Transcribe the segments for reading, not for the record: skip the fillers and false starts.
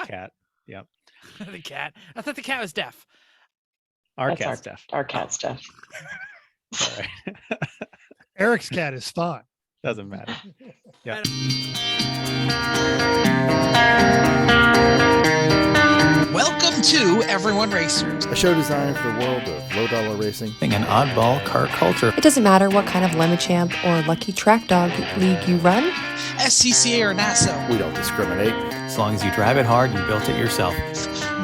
Cat. Yep. The cat. I thought the cat was deaf. Our That's cat stuff. our cat stuff. All right. Eric's cat is fine. Doesn't matter. Yeah. Welcome to Everyone Racers. A show designed for the world of low-dollar racing. An oddball car culture. It doesn't matter what kind of Lemon Champ or Lucky Track Dog league you run. SCCA or NASA. We don't discriminate. As long as you drive it hard and built it yourself.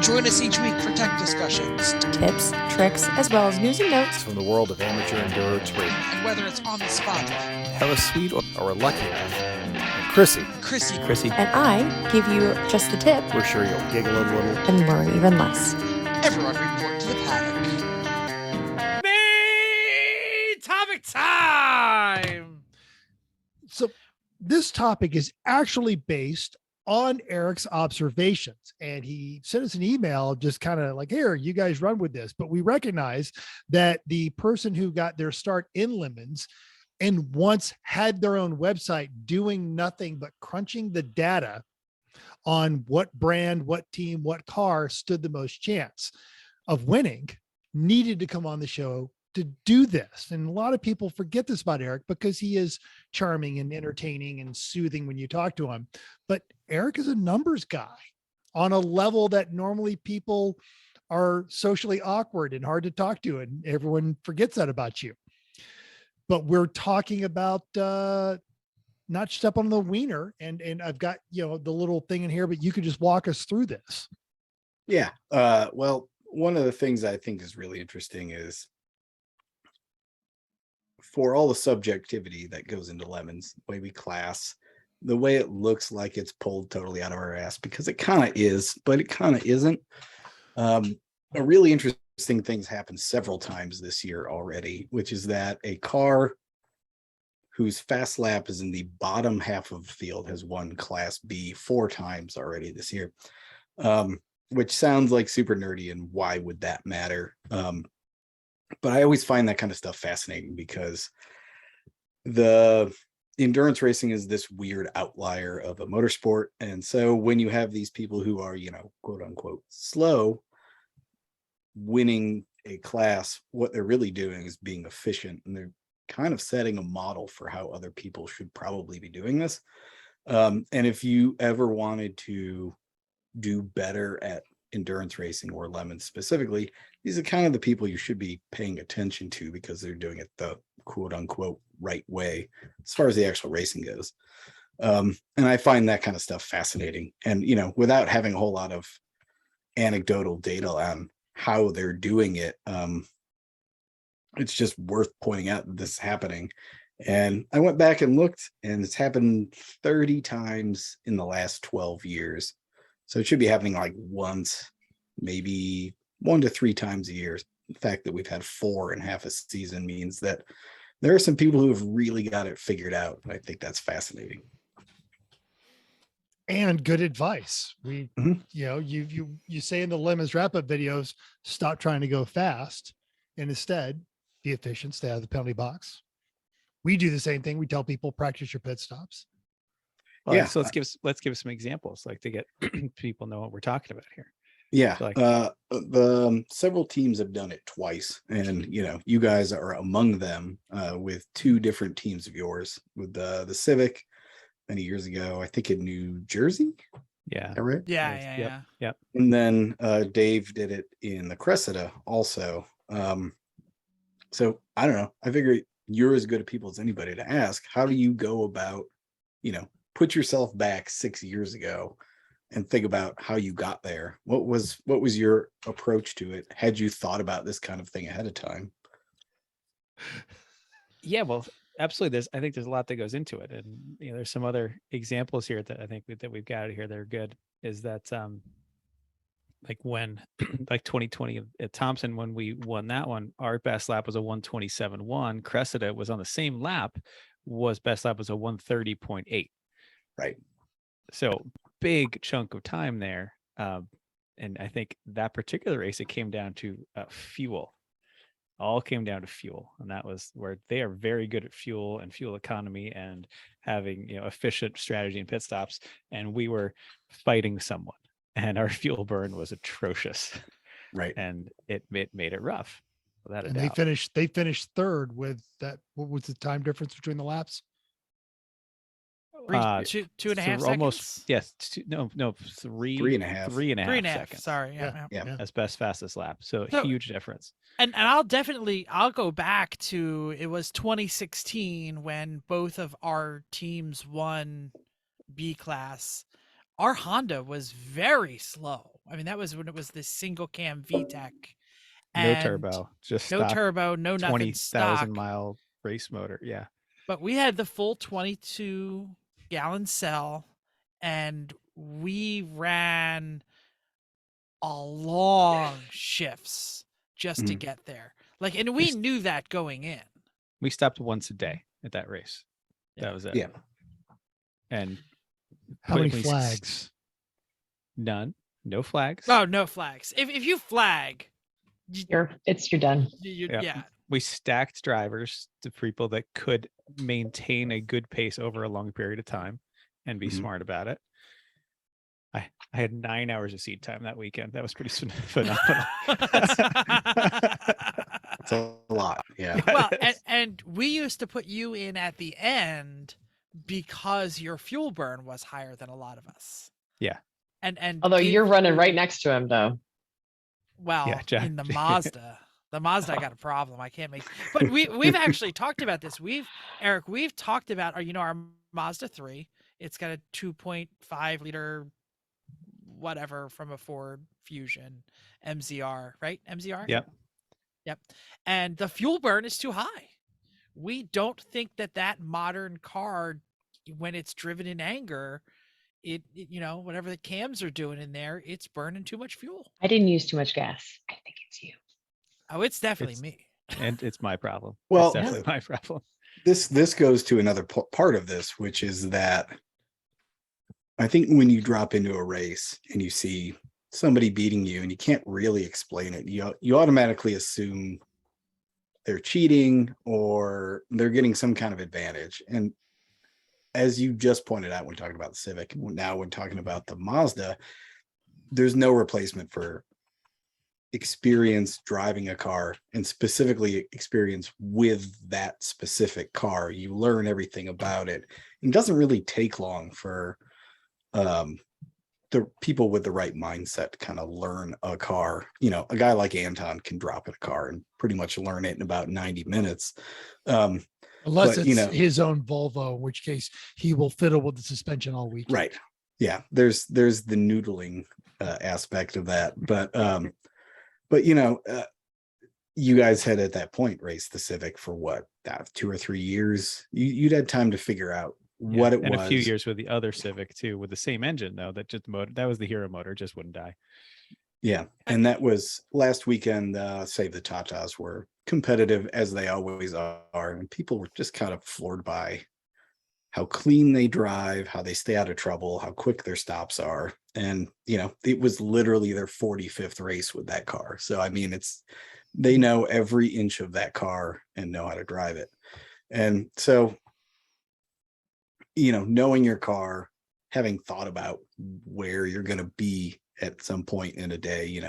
Join us each week for tech discussions. Tips, tricks, as well as news and notes. From the world of amateur endurance racing. And whether it's on the spot. Hella sweet or lucky enough. Chrissy. And I give you just the tip. We're sure you'll giggle a little. And learn even less. Everyone report to the paddock. Main topic time! So this topic is actually based on Eric's observations, and he sent us an email just kind of like, here, you guys run with this. But we recognize that the person who got their start in Lemons and once had their own website doing nothing but crunching the data on what brand, what team, what car stood the most chance of winning needed to come on the show to do this. And a lot of people forget this about Eric because he is charming and entertaining and soothing when you talk to him. But Eric is a numbers guy on a level that normally people are socially awkward and hard to talk to. And everyone forgets that about you. But we're talking about not step on the wiener. And I've got, the little thing in here, but you could just walk us through this. Yeah. Well, one of the things I think is really interesting is for all the subjectivity that goes into Lemons, the way we class, the way it looks like it's pulled totally out of our ass, because it kind of is, but it kind of isn't. A really interesting things happened several times this year already, which is that a car whose fast lap is in the bottom half of the field has won Class B 4 times already this year, which sounds like super nerdy. And why would that matter? But I always find that kind of stuff fascinating because the endurance racing is this weird outlier of a motorsport. And so when you have these people who are, quote unquote, slow, winning a class, what they're really doing is being efficient, and they're kind of setting a model for how other people should probably be doing this. And if you ever wanted to do better at endurance racing or Lemons specifically, these are kind of the people you should be paying attention to because they're doing it the quote unquote right way as far as the actual racing goes. And I find that kind of stuff fascinating. And, without having a whole lot of anecdotal data on how they're doing it, it's just worth pointing out that this is happening. And I went back and looked, and it's happened 30 times in the last 12 years. So it should be happening like once, maybe 1 to 3 times a year. The fact that we've had 4 in half a season means that there are some people who have really got it figured out. I think that's fascinating. And good advice. You say in the Lemons wrap-up videos, stop trying to go fast and instead be efficient, stay out of the penalty box. We do the same thing. We tell people, practice your pit stops. Well, yeah. So let's give some examples, like to get people know what we're talking about here. Yeah. So the several teams have done it twice, and you guys are among them, with 2 different teams of yours, with the Civic many years ago, I think in New Jersey. Yeah. Right? Yeah. Yep. And then Dave did it in the Cressida also. So I don't know. I figure you're as good a people as anybody to ask. How do you go about, put yourself back 6 years ago and think about how you got there? What was your approach to it? Had you thought about this kind of thing ahead of time? Yeah, well, absolutely. I think there's a lot that goes into it. And, there's some other examples here that I think that we've got here that are good, is that, like when, like 2020 at Thompson, when we won that one, our best lap was a 127.1. Cressida was on the same lap, best lap was a 130.8. Right. So big chunk of time there. And I think that particular race, it came down to fuel. All came down to fuel. And that was where they are very good at fuel and fuel economy and having, efficient strategy and pit stops. And we were fighting someone. and our fuel burn was atrocious, Right. and it made it rough, without a And doubt. they finished third with that. What was the time difference between the laps? Two and a half almost seconds. yes, Three and a half. Three and a half. seconds. Sorry. Yeah. Yeah. As best fastest lap. So So- huge difference. And I'll go back to, it was 2016 when both of our teams won B class. Our Honda was very slow. I mean, that was when it was this single cam VTEC. No And turbo, just no stock turbo, no nothing 20,000 stock. mile race motor. Yeah. But we had the full 22-gallon cell, and we ran a long shifts just to Mhm. get there. Like, and we knew that going in. We stopped once a day at that race. Yeah. That was it. Yeah. And How many we s- flags? None. No flags. Oh, no flags. If you flag, You're done. Yep. yeah. We stacked drivers to people that could maintain a good pace over a long period of time and be Mhm. smart about it. I had 9 hours of seat time that weekend. That was pretty phenomenal. It's a lot. Yeah. Well, and we used to put you in at the end because your fuel burn was higher than a lot of us. Yeah. And Although give you're running you- right next to him, though. Well, Yeah, Jack- in the Mazda. The Mazda got a problem. I can't make. But we've actually talked about this. Eric, we've talked about our Mazda 3. It's got a 2.5 liter whatever from a Ford Fusion MZR, right? MZR? Yep. Yep. And the fuel burn is too high. We don't think that modern car, when it's driven in anger, it whatever the cams are doing in there, it's burning too much fuel. I didn't use too much gas. I think it's you. Oh, it's definitely It's- me. And it's my problem. Well, It's definitely my problem. This goes to another part of this, which is that I think when you drop into a race and you see somebody beating you and you can't really explain it, you automatically assume they're cheating or they're getting some kind of advantage. And as you just pointed out when talking about the Civic, now when talking about the Mazda, there's no replacement for experience driving a car, and specifically experience with that specific car. You learn everything about it. It doesn't really take long for the people with the right mindset to kind of learn a car. A guy like Anton can drop in a car and pretty much learn it in about 90 minutes. Unless But, it's his own Volvo, in which case he will fiddle with the suspension all week. Right. Yeah. There's the noodling aspect of that. But you guys had at that point raced the Civic for what, 2 or 3 years. You'd had time to figure out what it and was. a few years with the other Civic too, with the same engine though. That was the hero motor, just wouldn't die. Yeah. And that was last weekend. Save the Tatas were competitive as they always are. And people were just kind of floored by how clean they drive, how they stay out of trouble, how quick their stops are. And, it was literally their 45th race with that car. So, I mean, they know every inch of that car and know how to drive it. And so, knowing your car, having thought about where you're going to be at some point in a day,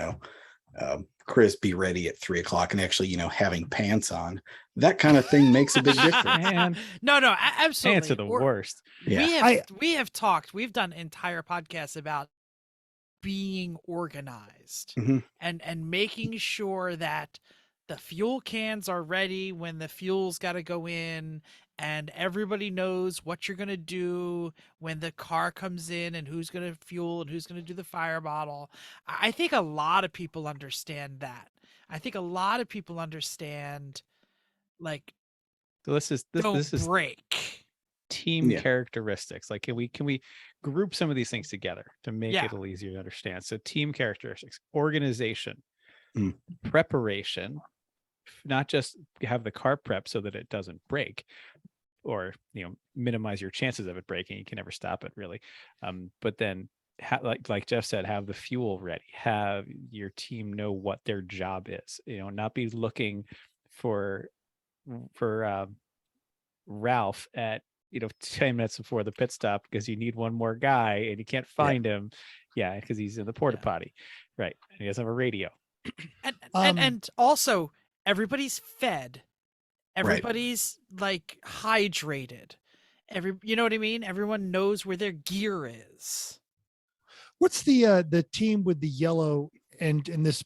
Chris, be ready at 3:00 and actually, having pants on, that kind of thing makes a big difference. Man. No, absolutely. Pants are the worst. Yeah. We have talked. We've done entire podcasts about being organized Mhm. and making sure that the fuel cans are ready when the fuel's got to go in, and everybody knows what you're going to do when the car comes in and who's going to fuel and who's going to do the fire bottle. I think a lot of people understand that. I think a lot of people understand, like, So this is break. team Yeah. characteristics. Like, can we group some of these things together to make Yeah. it a little easier to understand? So team characteristics, organization, Mm. preparation, not just have the car prep so that it doesn't break, or minimize your chances of it breaking. You can never stop it really. But then like Jeff said, have the fuel ready, have your team know what their job is, not be looking for Ralph at 10 minutes before the pit stop because you need one more guy and you can't find him. Yeah, because he's in the porta Yeah. potty, right? And he doesn't have a radio. And Um, and also everybody's fed. Everybody's like hydrated. You know what I mean? Everyone knows where their gear is. what's the team with the yellow, and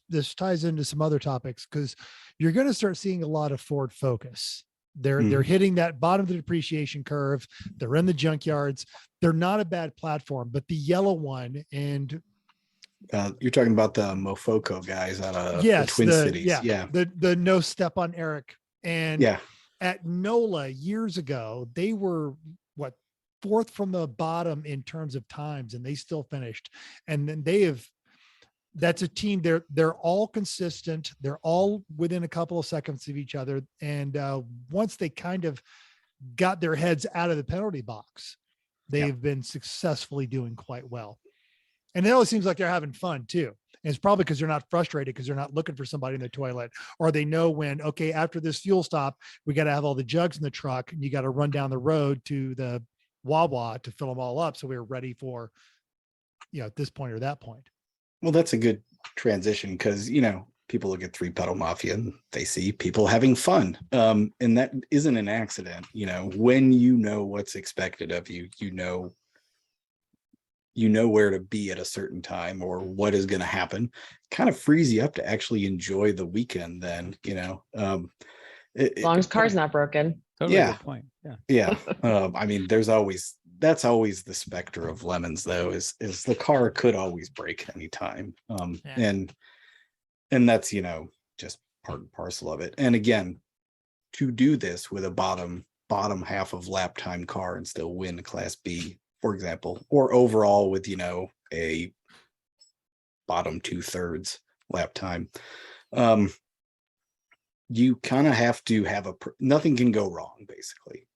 this ties into some other topics, because you're going to start seeing a lot of Ford Focus. They're hitting that bottom of the depreciation curve. They're in the junkyards. They're not a bad platform, but the yellow one, and You're talking about the Mofoco guys out of the yes, Twin Cities. the no step on Eric. And Yeah. at NOLA years ago, they were what, fourth from the bottom in terms of times, and they still finished. And then that's a team. They're all consistent. They're all within a couple of seconds of each other. And once they kind of got their heads out of the penalty box, they've been successfully doing quite well. And it always seems like they're having fun too. And it's probably because they're not frustrated, because they're not looking for somebody in the toilet, or they know when, okay, after this fuel stop, we got to have all the jugs in the truck and you got to run down the road to the Wawa to fill them all up. So we're ready for, at this point or that point. Well, that's a good transition because, people look at Three Pedal Mafia and they see people having fun. And that isn't an accident. When you know what's expected of you, you know where to be at a certain time or what is going to happen, kind of frees you up to actually enjoy the weekend then, As long as car's not broken. Totally Yeah. good point. Yeah. Yeah. I mean, that's always the specter of lemons though, is the car could always break anytime. And that's, just part and parcel of it. And again, to do this with a bottom half of lap time car and still win Class B, for example, or overall with, a bottom 2/3 lap time, you kind of have to have nothing can go wrong basically.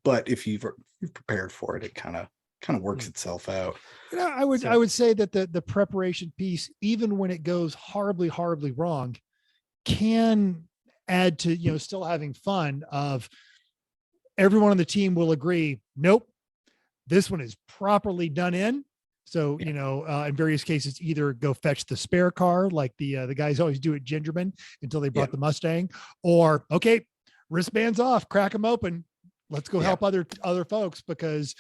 But if you've prepared for it, it kind of works itself out. I would say that the preparation piece, even when it goes horribly wrong, can add to, still having fun. Of everyone on the team will agree, nope, this one is properly done in. So, in various cases, either go fetch the spare car, like the guys always do at Gingerman until they brought the Mustang, or, okay, wristbands off, crack them open. Let's go help other folks, because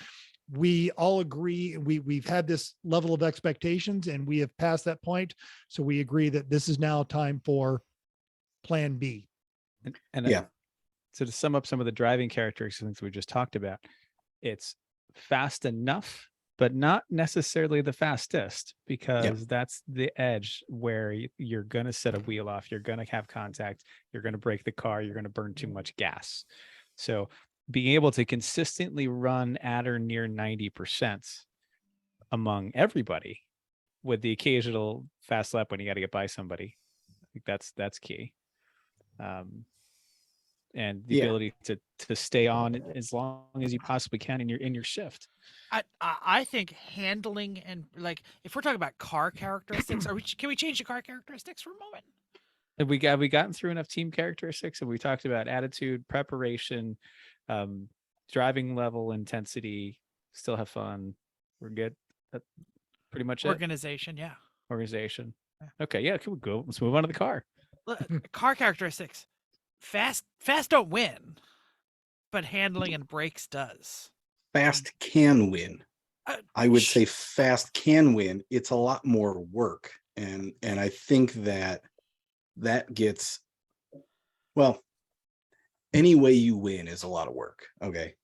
we all agree. We've had this level of expectations and we have passed that point. So we agree that this is now time for plan B. And so to sum up some of the driving characteristics we just talked about, it's fast enough, but not necessarily the fastest, because that's the edge where you're going to set a wheel off. You're going to have contact. You're going to break the car. You're going to burn too much gas. So being able to consistently run at or near 90% among everybody, with the occasional fast lap when you got to get by somebody, I think that's key. And the ability to stay on as long as you possibly can in your shift. I think handling, and like, if we're talking about car characteristics, can we change the car characteristics for a moment? Have we gotten through enough team characteristics? Have we talked about attitude, preparation, driving level, intensity, still have fun? We're good. That's pretty much Organization, it. Organization. Okay, yeah, can we go? Let's move on to the car. Car characteristics. Fast don't win, but handling and brakes does. Fast can win. I would say fast can win. It's a lot more work. And I think that gets, well, any way you win is a lot of work. Okay.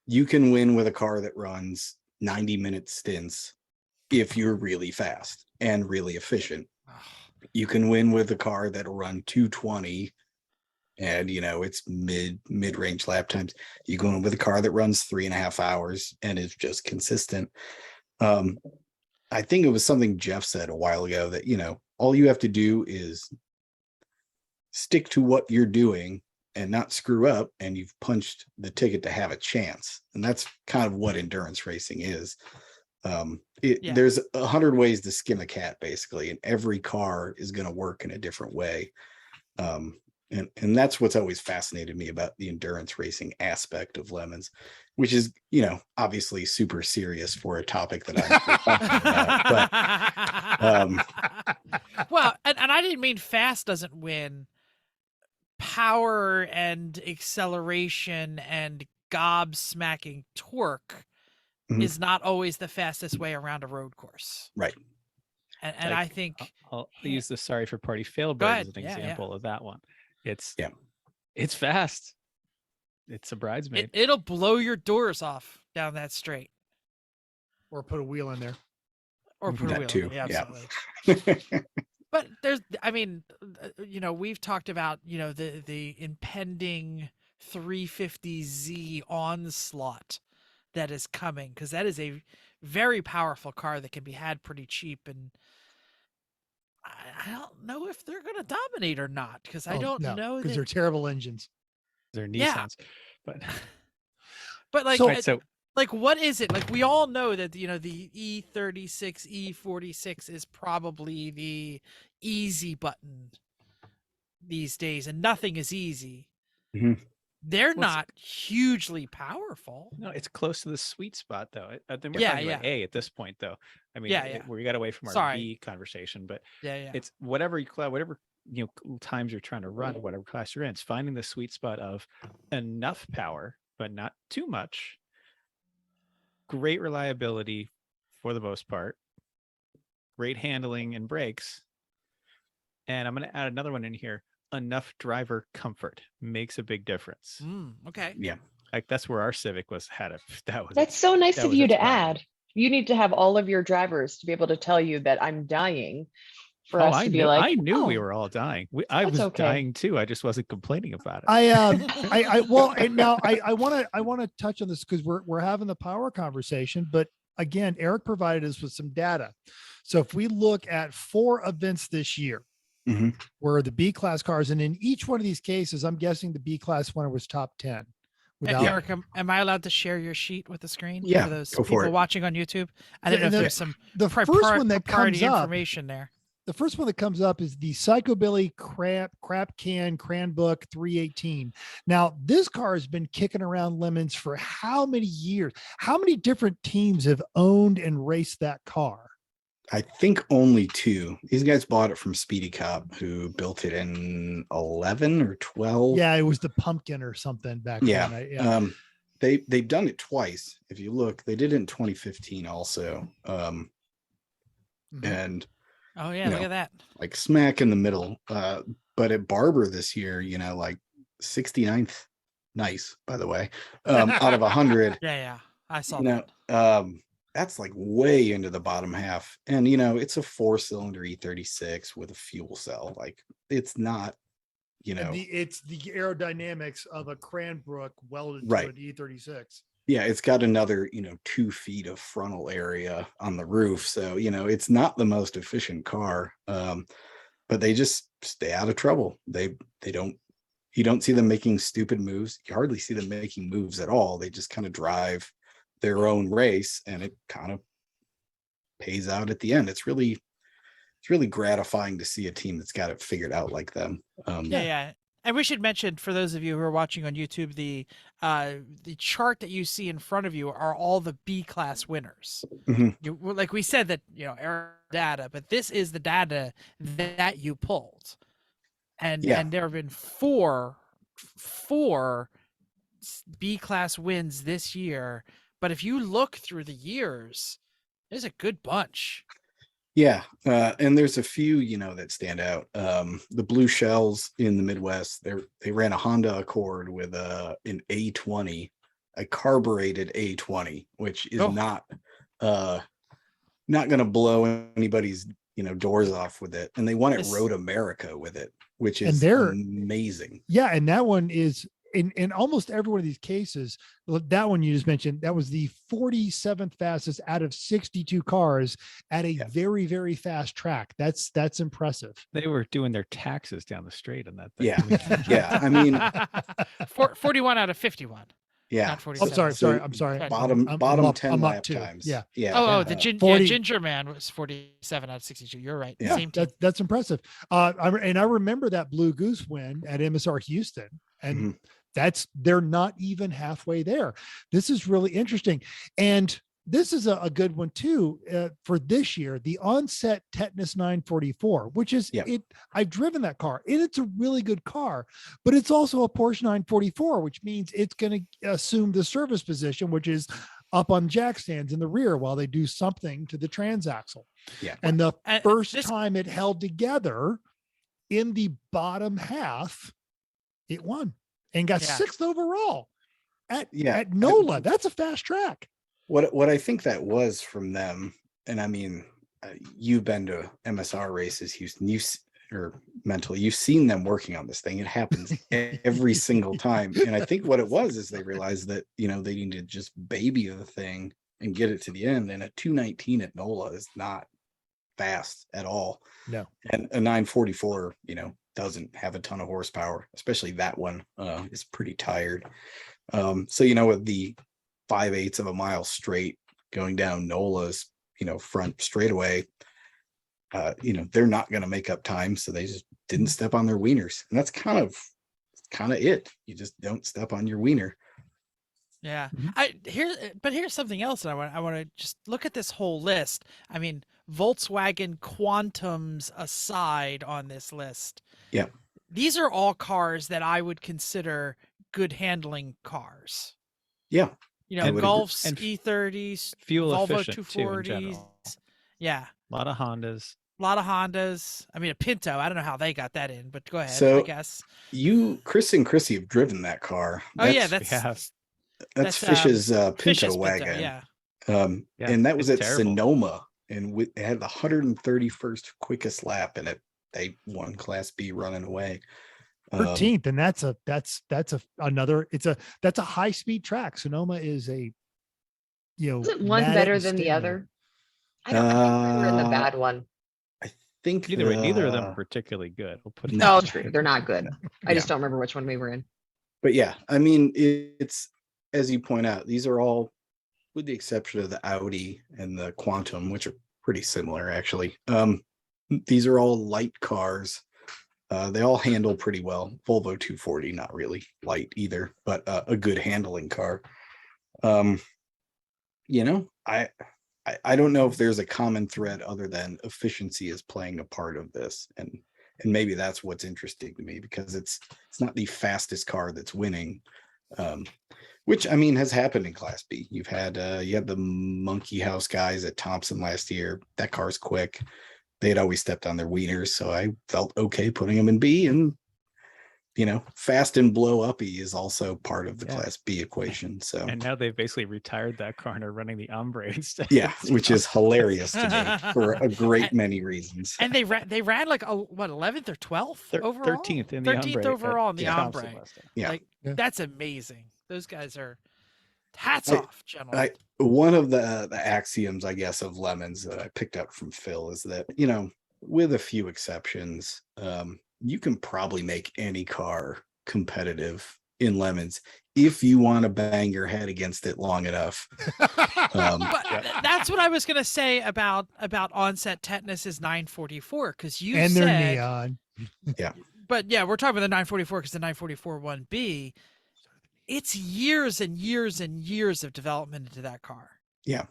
You can win with a car that runs 90-minute stints if you're really fast and really efficient. You can win with a car that'll run 220 and it's mid-range lap times. You go in with a car that runs 3.5 hours and is just consistent. I think it was something Jeff said a while ago that, all you have to do is stick to what you're doing and not screw up, and you've punched the ticket to have a chance. And that's kind of what endurance racing is. There's 100 ways to skin a cat, basically, and every car is going to work in a different way. And that's what's always fascinated me about the endurance racing aspect of lemons, which is, obviously super serious for a topic that I'm talking about. But well, and I didn't mean fast doesn't win. Power and acceleration and gobsmacking torque Mhm. is not always the fastest way around a road course. right. And Like, I think I'll use the sorry for party failbird Go as ahead. an Yeah, example of that one. It's Yeah. it's fast. It's a bridesmaid. it'll blow your doors off down that straight. Or put a wheel in there. Or put a That wheel too, in it, yeah. absolutely. But we've talked about, the impending 350Z onslaught that is coming, because that is a very powerful car that can be had pretty cheap. And I don't know if they're going to dominate or not, because I don't know because that. they're terrible engines. They're Yeah. Nissans. But But like, So- Right, so like, what is it? Like, we all know that, the E36, E46 is probably the easy button these days, and nothing is easy. Mhm. They're Well, not hugely powerful. no, it's close to the sweet spot though. Then we're Yeah, talking about yeah. A at this point though. I mean, Yeah, yeah. we got away from our Sorry. B conversation, but Yeah, it's whatever times you're trying to run, whatever class you're in, it's finding the sweet spot of enough power, but not too much. Great reliability for the most part, great handling and brakes. And I'm going to add another one in here. Enough driver comfort makes a big difference. Okay. Yeah. Like that's where our Civic had it. That's so nice that of was you its to problem. add. You need to have all of your drivers to be able to tell you that I'm dying for us to be like, I knew we "Oh, were all dying. I that's was okay." dying too. I just wasn't complaining about it. And now I want to touch on this because we're having the power conversation, but again, Eric provided us with some data. So if we look at 4 events this year, Mhm. where the B class cars, and in each one of these cases, I'm guessing the B class winner was top 10. Without Eric, am I allowed to share your sheet with the screen? Yeah, For those go for people it. watching on YouTube. I didn't know if And there's some the first one that propriety comes up, information there. the first one that comes up is the Psychobilly Crap Can Cranbook 318. Now, this car has been kicking around lemons for how many years? How many different teams have owned and raced that car? I think only 2. These guys bought it from Speedy Cop, who built it in 11 or 12. Yeah, it was the pumpkin or something back Yeah. then. They've done it twice. If you look, they did it in 2015 also. Mhm. And Oh yeah, you look know, at that. like smack in the middle. But at Barber this year, like 69th, nice, by the way, out of 100. Yeah. I saw You know, that. that's like way into the bottom half. And it's a 4-cylinder E36 with a fuel cell. Like it's not, It's the aerodynamics of a Cranbrook welded Right. to an E36. yeah, it's got another, 2 feet of frontal area on the roof. So, it's not the most efficient car. But they just stay out of trouble. You don't see them making stupid moves. You hardly see them making moves at all. They just kind of drive their own race, and it kind of pays out at the end. It's really gratifying to see a team that's got it figured out like them. Yeah. And we should mention, for those of you who are watching on YouTube, the chart that you see in front of you are all the B class winners. Mhm. Like we said that, error data, but this is the data that you pulled. And there have been four B class wins this year. But if you look through the years, there's a good bunch. Yeah, and there's a few, that stand out. The Blue Shells in the Midwest, they ran a Honda Accord with an A20, a carbureted A20, which is not going to blow anybody's doors off with it. And they won at Road America with it, which is amazing. Yeah, and that one is in almost every one of these cases. That one you just mentioned, that was the 47th fastest out of 62 cars at a very, very fast track. That's impressive. They were doing their taxes down the street on that thing. Yeah. Yeah. I mean, 41 out of 51. Yeah. Not 47. I'm sorry. Bottom I'm 10 lap too. times. Yeah. Oh, the 40 Ginger Man was 47 out of 62. You're right. Yeah. Same team. That's impressive. I remember that Blue Goose win at MSR Houston, and they're not even halfway there. This is really interesting. And this is a good one too, for this year, the Onset Tetanus 944, which is I've driven that car and it's a really good car, but it's also a Porsche 944, which means it's going to assume the service position, which is up on jack stands in the rear while they do something to the transaxle. Yeah. And the first time it held together in the bottom half, it won and got 6th overall at NOLA. That's a fast track. What I think that was from them, and I mean, you've been to MSR races, Houston, you've seen them working on this thing. It happens every single time. And I think what it was is they realized that, they need to just baby the thing and get it to the end. And a 219 at NOLA is not fast at all. No. And a 944, doesn't have a ton of horsepower, especially that one is pretty tired. So, with the 5/8 of a mile straight going down NOLA's, front straightaway, they're not going to make up time. So they just didn't step on their wieners. And that's kind of it. You just don't step on your wiener. Yeah. Here's something else that I want to just look at this whole list. I mean, Volkswagen Quantums aside on this list. Yeah. These are all cars that I would consider good handling cars. Yeah. Golfs, E30s, fuel Volvo efficient too, in 240s. general. Yeah. A lot of Hondas. I mean, a Pinto. I don't know how they got that in, but go ahead. So I guess Chris and Chrissy have driven that car. That's Fish's Pinto Fish's wagon. Pinto, yeah. And that was at terrible. Sonoma, and it had the 131st quickest lap in it. They won Class B running away. 13th, and that's a high speed track. Sonoma is a Isn't one better than the other? I think we were in the bad one. I think neither of them are particularly good. We'll put it No, that way. true. They're not good. I just don't remember which one we were in. But yeah, I mean, it's, as you point out, these are all, with the exception of the Audi and the Quantum, which are pretty similar actually. These are all light cars. They all handle pretty well. Volvo 240, not really light either, but a good handling car. I don't know if there's a common thread other than efficiency is playing a part of this, and maybe that's what's interesting to me, because it's not the fastest car that's winning, which I mean has happened in Class B. You had the Monkey House guys at Thompson last year. That car's quick. They had always stepped on their wieners, so I felt okay putting them in B. And fast and blow uppy is also part of the Class B equation. So, and now they've basically retired that car and are running the Ombre instead. Yeah, which is hilarious to me for a great many reasons. And they ran like 11th or 12th overall, 13th in the 13th Ombre overall in the Thompson Ombre. last time. Yeah, that's amazing. Those guys are hats off, gentlemen. One of the axioms, I guess, of Lemons that I picked up from Phil is that, with a few exceptions, you can probably make any car competitive in Lemons if you want to bang your head against it long enough. But that's what I was going to say about Onset Tetanus is 944, because you and said they're neon. Yeah. But yeah, we're talking about the 944 because the 944 1B, it's years and years and years of development into that car. Yeah.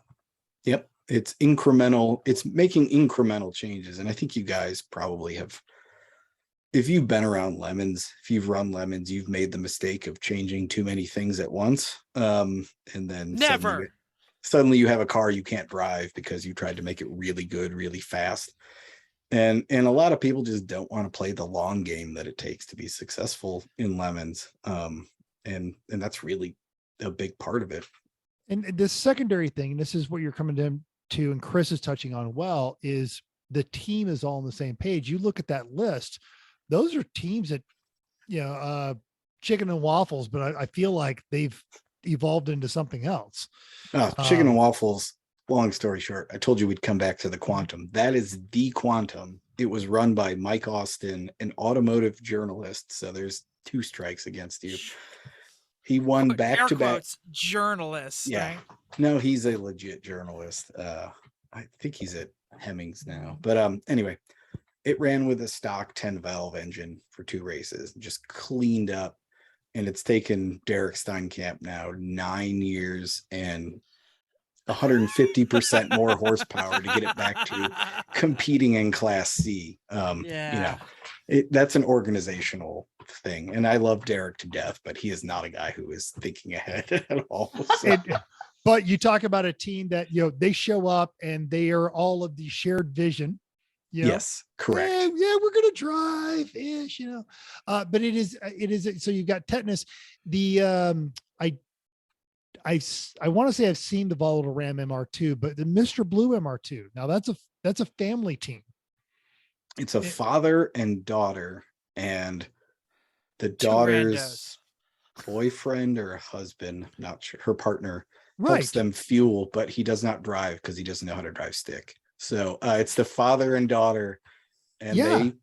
Yep. It's incremental. It's making incremental changes. And I think you guys probably have, if you've been around Lemons, if you've run Lemons, you've made the mistake of changing too many things at once. And then suddenly you have a car you can't drive because you tried to make it really good, really fast. And a lot of people just don't want to play the long game that it takes to be successful in Lemons. And that's really a big part of it. And the secondary thing, and this is what you're coming to, and Chris is touching on well, is the team is all on the same page. You look at that list, those are teams that, chicken and waffles, but I feel like they've evolved into something else. Chicken and waffles, long story short, I told you we'd come back to the Quantum. That is the Quantum. It was run by Mike Austin, an automotive journalist. So there's 2 strikes against you. He won back-to-back journalists. Yeah. Right? No, he's a legit journalist. I think he's at Hemmings now. But anyway, it ran with a stock 10 valve engine for 2 races, just cleaned up. and it's taken Derek Steinkamp now 9 years and 150% more horsepower to get it back to competing in Class C. Yeah. That's an organizational thing, and I love Derek to death, but he is not a guy who is thinking ahead at all. So, But you talk about a team that, they show up and they are all of the shared vision. yes, correct. Yeah, we're gonna drive ish, but it is so you've got tetanus. The I want to say I've seen the Volatile Ram MR2, but the Mr. Blue MR2. Now that's a family team. It's a father and daughter, and the Two daughter's randos. boyfriend or husband, not sure, her partner Right. helps them fuel, but he does not drive because he doesn't know how to drive stick. So it's the father and daughter, and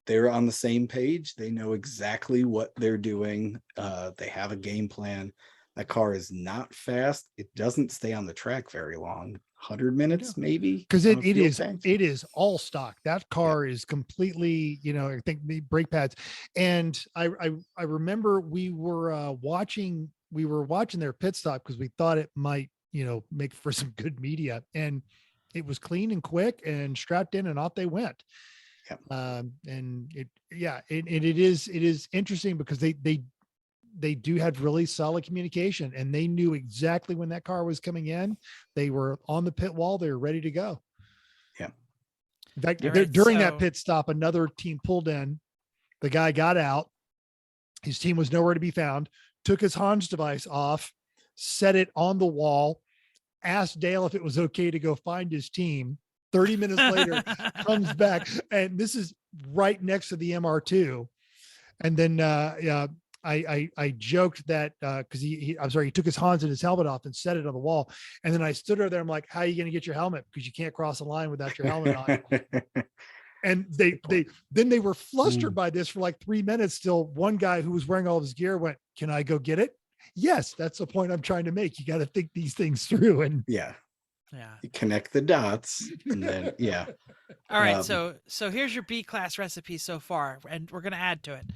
they're on the same page. They know exactly what they're doing. They have a game plan. That car is not fast. It doesn't stay on the track very long. 100 minutes, maybe. Because on a it fuel is tank. it is all stock. That car is completely, I think the brake pads. And I remember we were watching their pit stop because we thought it might, make for some good media. And it was clean and quick and strapped in and off they went. Yep. And it is interesting because they do have really solid communication, and they knew exactly when that car was coming in. They were on the pit wall. They were ready to go. Yeah. In fact, All right, during that so- pit stop, another team pulled in. The guy got out. His team was nowhere to be found. Took his Hans device off, set it on the wall, asked Dale if it was okay to go find his team. 30 minutes later, comes back, and this is right next to the MR2. And then I joked that because he took his Hans and his helmet off and set it on the wall. And then I stood over there. I'm like, how are you going to get your helmet? Because you can't cross the line without your helmet on. And they were flustered by this for like 3 minutes. Still, one guy who was wearing all of his gear went, "Can I go get it?" Yes, that's the point I'm trying to make. You got to think these things through. And Yeah. You connect the dots, and then All right, so here's your B class recipe so far, and we're gonna add to it.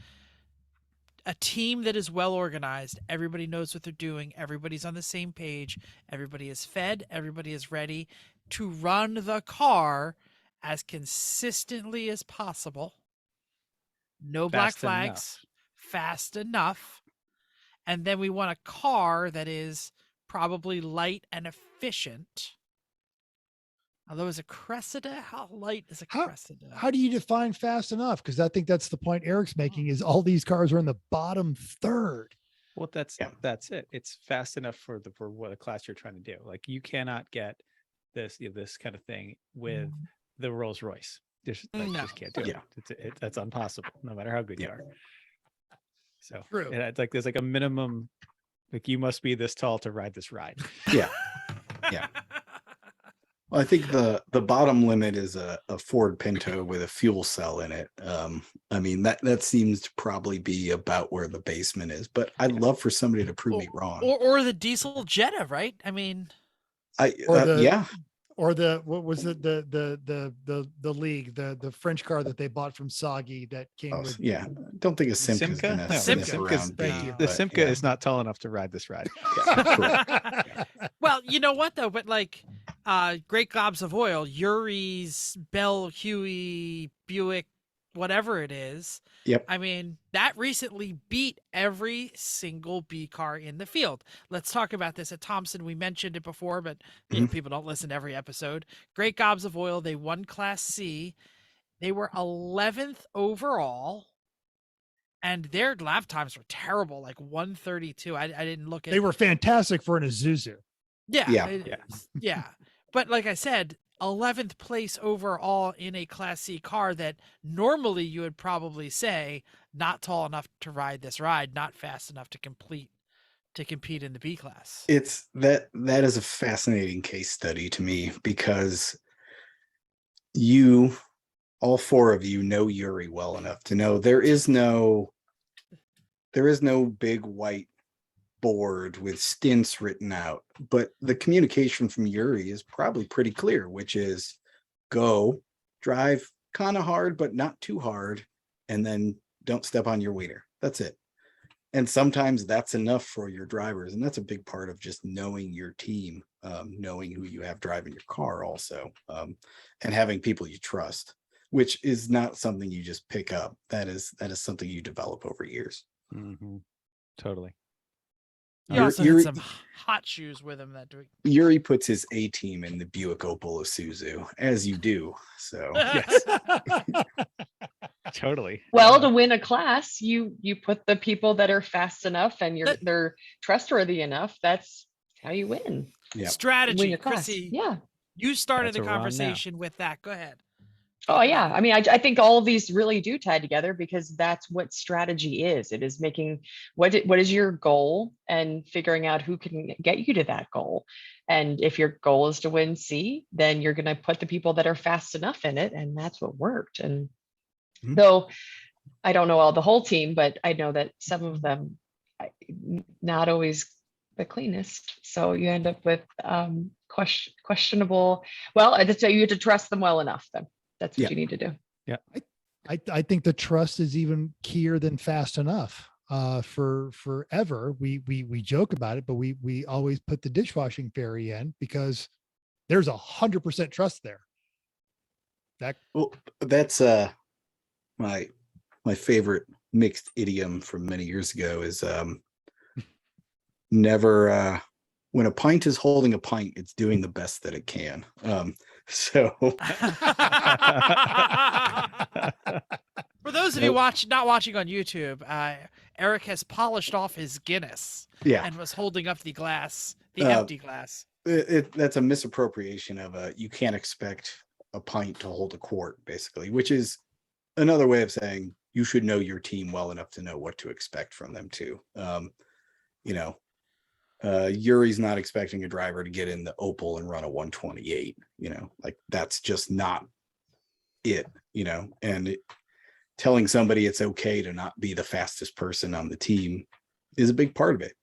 A team that is well organized, everybody knows what they're doing, everybody's on the same page, everybody is fed, everybody is ready to run the car as consistently as possible. No black Fast flags, enough. fast enough. And then we want a car that is probably light and efficient. Although is a Cressida, how light is a Cressida? how do you define fast enough? Because I think that's the point Eric's making, is all these cars are in the bottom third. Well, that's it. It's fast enough for what a class you're trying to do. Like, you cannot get this kind of thing with the Rolls Royce. Just can't do it. That's impossible, no matter how good you are. So True. it's like there's like a minimum. Like, you must be this tall to ride this ride. Yeah. Well, I think the bottom limit is a Ford Pinto with a fuel cell in it. I mean, that seems to probably be about where the basement is, but I'd love for somebody to prove me wrong. Or the diesel Jetta, right? I mean, Or what was it, the league, the French car that they bought from Soggy that came with. Yeah, don't think a Simca's gonna sniff around. Thank you. The Simca is not tall enough to ride this ride. Well, you know what though, but like Great Globs of Oil, Yuri's Bell Huey Buick, whatever it is. Yep. I mean, that recently beat every single B car in the field. Let's talk about this at Thompson. We mentioned it before, but people don't listen to every episode. Great Globs of Oil, they won Class C. They were 11th overall. And their lap times were terrible, like 1:32. I didn't look at. They were fantastic for an Isuzu. Yeah. But like I said, 11th place overall in a Class C car that normally you would probably say not tall enough to ride this ride, not fast enough to compete in the B class. It's that is a fascinating case study to me, because all four of you know Yuri well enough to know there is no big white board with stints written out, but the communication from Yuri is probably pretty clear, which is go drive kind of hard but not too hard, and then don't step on your wiener. That's it. And sometimes that's enough for your drivers. And that's a big part of just knowing your team, knowing who you have driving your car also, and having people you trust, which is not something you just pick up. That is something you develop over years. Mm-hmm. Totally. He also had some hot shoes with him that week. Yuri puts his A team in the Buick Opal Isuzu, as you do. So Yes. Totally. Well, to win a class, you put the people that are fast enough and That- they're trustworthy enough. That's how you win. Yeah. Win Strategy, your class. Chrissy. Yeah. You started That's the what we're on now. conversation with that. Go ahead. Oh yeah. I mean, I think all of these really do tie together because that's what strategy is. It is making what is your goal and figuring out who can get you to that goal. And if your goal is to win C, then you're going to put the people that are fast enough in it, and that's what worked. And Mhm. though I don't know the whole team, but I know that some of them not always the cleanest. So you end up with questionable. Well, I'd say you have to trust them well enough. Then that's what Yeah. you need to do. I think the trust is even keyer than fast enough. For forever, we joke about it, but we always put the dishwashing fairy in because there's 100% trust there. Well, that's my favorite mixed idiom from many years ago is never when a pint is holding a pint, it's doing the best that it can. So For those of you not watching on YouTube, Eric has polished off his Guinness yeah, and was holding up the glass, the Uh, empty glass. that's a misappropriation of you can't expect a pint to hold a quart, basically, which is another way of saying you should know your team well enough to know what to expect from them too. Yuri's not expecting a driver to get in the Opal and run a 128, like that's just not it, and telling somebody it's okay to not be the fastest person on the team is a big part of it.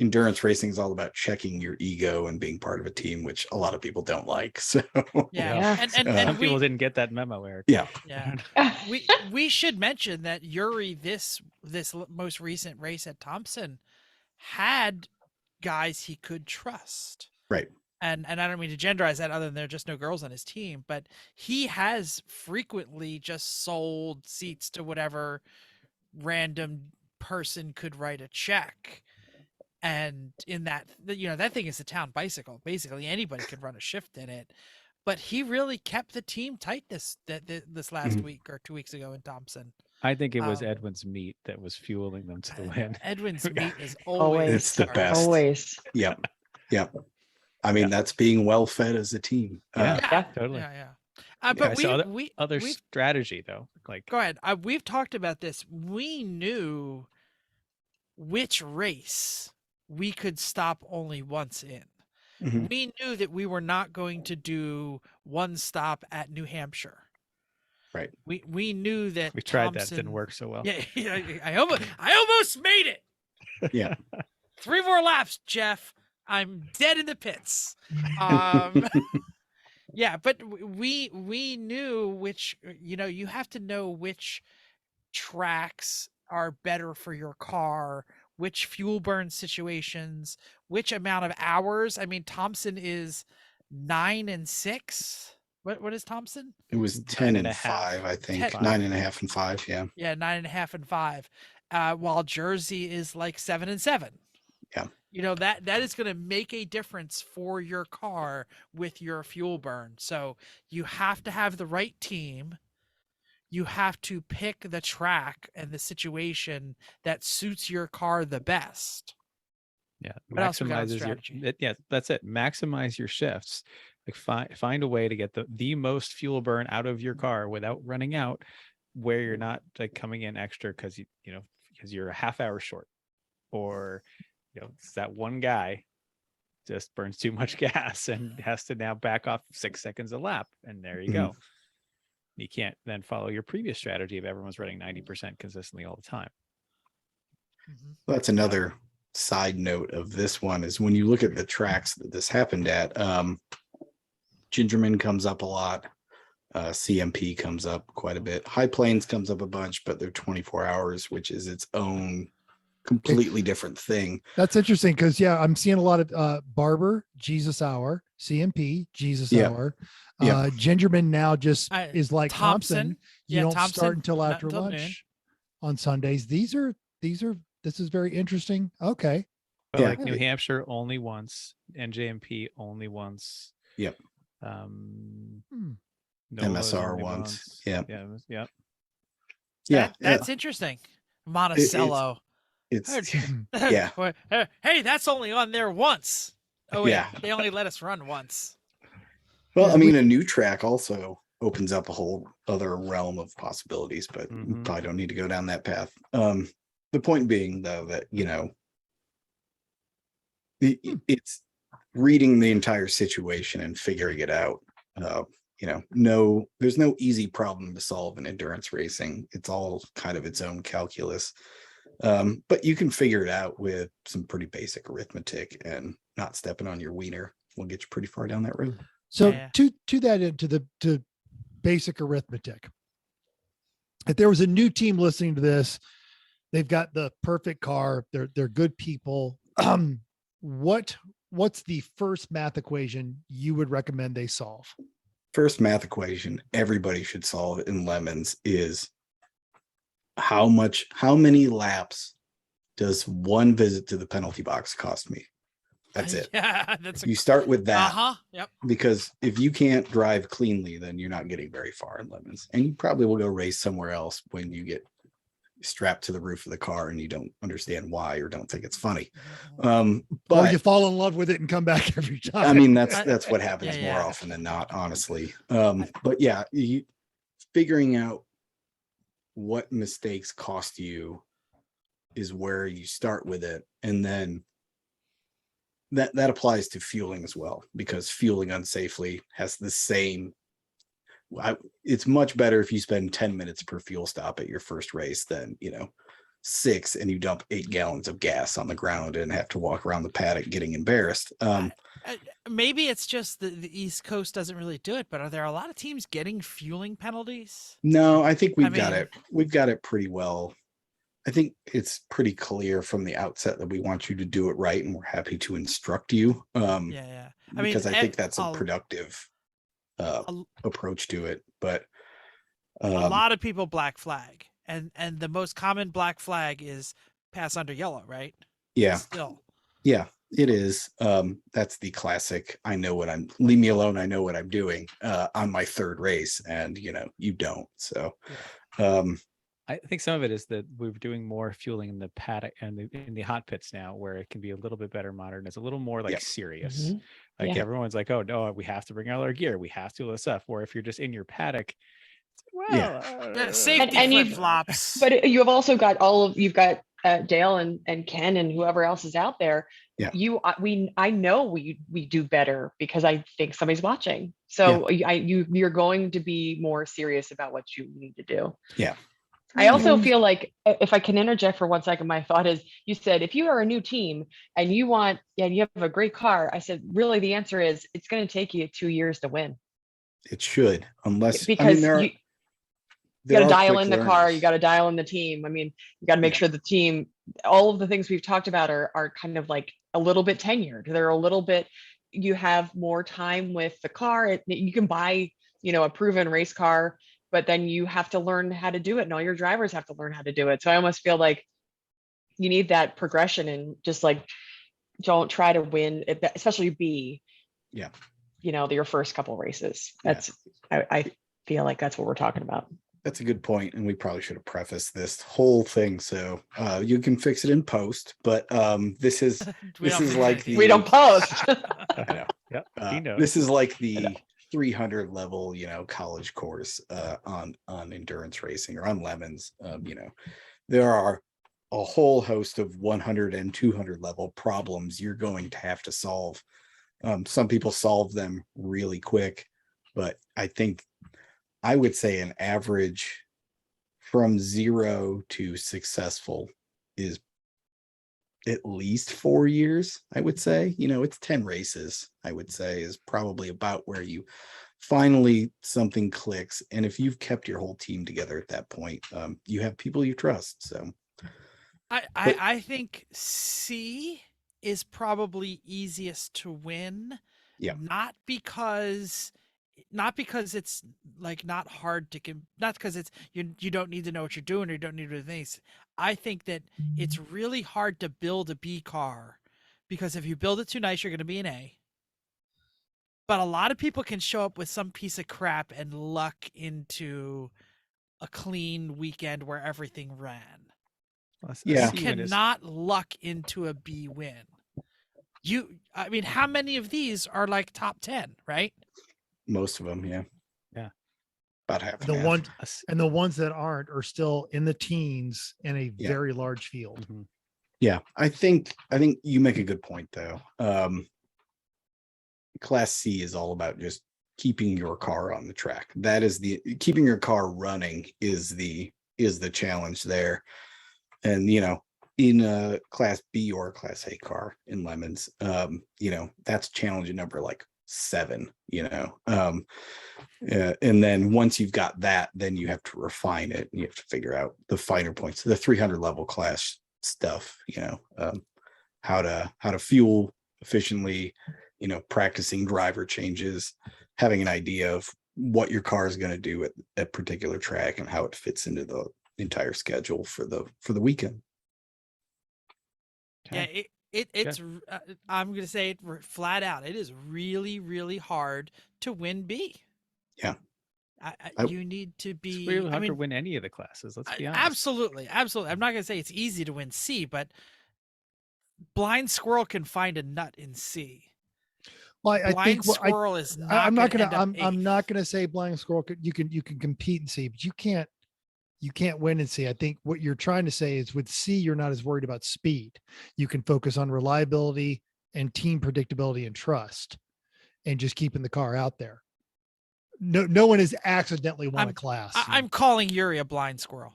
Endurance racing is all about checking your ego and being part of a team, which a lot of people don't like. So Yeah. And Some people didn't get that memo, Eric. yeah. We should mention that Yuri this most recent race at Thompson had guys he could trust. Right. And I don't mean to genderize that other than there are just no girls on his team, but he has frequently just sold seats to whatever random person could write a check. And in that, that thing is a town bicycle. Basically, anybody could run a shift in it. But he really kept the team tight this last week or 2 weeks ago in Thompson. I think it was Edwin's meat that was fueling them to the win. Edwin's meat is Always. always It's the best. Always. Yep. I mean, that's being well fed as a team. Yeah, totally. Yeah. But Other strategy though, like go ahead. We've talked about this. We knew which race we could stop only once in. Mhm. We knew that we were not going to do one stop at New Hampshire. Right. We knew that we tried Thompson, that, didn't work so well. Yeah, I almost made it. Yeah. 3 more laps, Jeff. I'm dead in the pits. Yeah, but we knew which, you have to know which tracks are better for your car, which fuel burn situations, which amount of hours. I mean, Thompson is 9 and 6. What is Thompson? It was 10 and 9.5, 5, I think. 10. 9.5 and 5. Yeah. Yeah, 9.5 and 5. While Jersey is like 7 and 7. Yeah. That is going to make a difference for your car with your fuel burn. So you have to have the right team. You have to pick the track and the situation that suits your car the best. Yeah, What else we got on maximizes strategy? yeah, that's it. Maximize your shifts. Like find a way to get the most fuel burn out of your car without running out, where you're not like coming in extra because you're a half hour short, or it's that one guy just burns too much gas and has to now back off 6 seconds a lap, and there you go. You can't then follow your previous strategy of everyone's running 90% consistently all the time. That's another side note of this one is when you look at the tracks that this happened at, Gingerman comes up a lot. CMP comes up quite a bit. High Plains comes up a bunch, but they're 24 hours, which is its own completely different thing. That's interesting because I'm seeing a lot of Barber, Jesus Hour, CMP, Jesus Yep. Hour. Yep. Gingerman now just is like Thompson. You don't Thompson, start until not after until lunch noon. on Sundays. This is very interesting. Okay. But Yeah. like New Hampshire only once, NJMP only once. Yep. NOLA's MSR only once. Yep. Yeah. That's interesting. Monticello. It's yeah. Hey, that's only on there once. Oh wait, Yeah. they only let us run once. Well, Yeah, I mean, a new track also opens up a whole other realm of possibilities, but we Mhm. probably don't need to go down that path. The point being, though, that it's reading the entire situation and figuring it out. There's no easy problem to solve in endurance racing. It's all kind of its own calculus. But you can figure it out with some pretty basic arithmetic, and not stepping on your wiener will get you pretty far down that road. So Yeah. to that end, to basic arithmetic, if there was a new team listening to this, they've got the perfect car. They're good people. What's the first math equation you would recommend they solve? First math equation everybody should solve in Lemons is how many laps does one visit to the penalty box cost me? That's it. Yeah, You start with that. Yep. Because if you can't drive cleanly, then you're not getting very far in Lemons, and you probably will go race somewhere else when you get strapped to the roof of the car and you don't understand why or don't think it's funny. Or But you fall in love with it and come back every time. I mean, that's what happens Yeah, more yeah. often than not, honestly. But yeah, figuring out what mistakes cost you is where you start with it, and then that applies to fueling as well, because fueling unsafely has the same. It's much better if you spend 10 minutes per fuel stop at your first race than 6 and you dump 8 gallons of gas on the ground and have to walk around the paddock getting embarrassed. Maybe it's just the East Coast doesn't really do it, but are there a lot of teams getting fueling penalties? No, I think we've got it pretty well. I think it's pretty clear from the outset that we want you to do it right, and we're happy to instruct you. Yeah. Because I think that's a productive approach to it. But a lot of people black flag, and the most common black flag is pass under yellow, right? Yeah. Still. Yeah, it is. That's the classic. Leave me alone. I know what I'm doing on my third race, and you don't. So, I think some of it is that we're doing more fueling in the paddock and in the hot pits now, where it can be a little bit better modern. It's a little more like serious. Mhm. Like Yeah. everyone's like, oh no, we have to bring all our gear. We have to do this stuff. Or if you're just in your paddock, Safety And flip flops. But you have also got you've got Dale and Ken and whoever else is out there. Yeah. I know we do better because I think somebody's watching. So you're going to be more serious about what you need to do. Yeah. I also feel like, if I can interject for 1 second, my thought is, you said, if you are a new team and you have a great car, I said, really, the answer is it's going to take you 2 years to win. It should, unless Because you got to dial in the car, learners. you got to dial in the team. I mean, you got to make sure the team, all of the things we've talked about are kind of like a little bit tenured. They're a little bit, you have more time with the car. You can buy, a proven race car, but then you have to learn how to do it, and all your drivers have to learn how to do it. So I almost feel like you need that progression, and just like, don't try to win, especially your first couple races. I feel like that's what we're talking about. That's a good point, and we probably should have prefaced this whole thing so you can fix it in post. But this is like we don't post. I know. Yeah, this is like the 300 level, college course on endurance racing or on Lemons. There are a whole host of 100 and 200 level problems you're going to have to solve. Some people solve them really quick, but I would say an average from 0 to successful is at least 4 years. I would say, it's 10 races, I would say, is probably about where you finally something clicks. And if you've kept your whole team together at that point, you have people you trust. So I think C is probably easiest to win. Yeah. Not because it's like not hard to not because it's you don't need to know what you're doing or you don't need to do things. I think that it's really hard to build a B car because if you build it too nice, you're going to be an A. But a lot of people can show up with some piece of crap and luck into a clean weekend where everything ran. Yeah. You cannot luck into a B win. I mean, how many of these are like top 10, right? Most of them, yeah. Yeah. About half. The ones and the ones that aren't are still in the teens in a very large field. Mm-hmm. Yeah, I think you make a good point though. Class C is all about just keeping your car on the track. That is keeping your car running is the challenge there. And in a class B or a class A car in Lemons, that's challenge number like 7, and then once you've got that, then you have to refine it and you have to figure out the finer points, the 300 level class stuff, how to fuel efficiently, practicing driver changes, having an idea of what your car is going to do at a particular track and how it fits into the entire schedule for the weekend. Okay. Yeah, it's I'm going to say it flat out. It is really, really hard to win B. Yeah. You need to be. It's really hard to win any of the classes. Let's be honest. Absolutely. Absolutely. I'm not going to say it's easy to win C, but Blind Squirrel can find a nut in C. Well, I think Squirrel is not. I'm not gonna say Blind Squirrel. You can compete in C, but you can't win in C. I think what you're trying to say is with C, you're not as worried about speed. You can focus on reliability and team predictability and trust, and just keeping the car out there. No one has accidentally won a class. I'm calling Yuri a blind squirrel.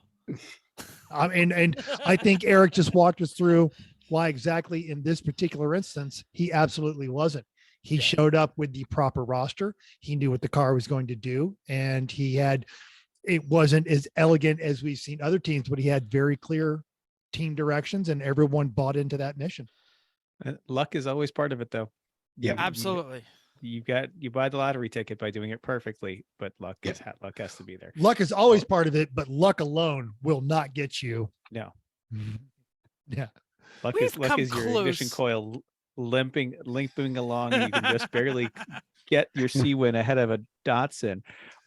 And I think Eric just walked us through why exactly in this particular instance he absolutely wasn't. He showed up with the proper roster. He knew what the car was going to do, and it wasn't as elegant as we've seen other teams, but he had very clear team directions, and everyone bought into that mission. Luck is always part of it, though. Yeah, absolutely. You buy the lottery ticket by doing it perfectly, but luck has to be there. Luck is always part of it, but luck alone will not get you. No. Yeah. Luck is your ignition coil limping along, and you can just barely get your C win ahead of a Datsun.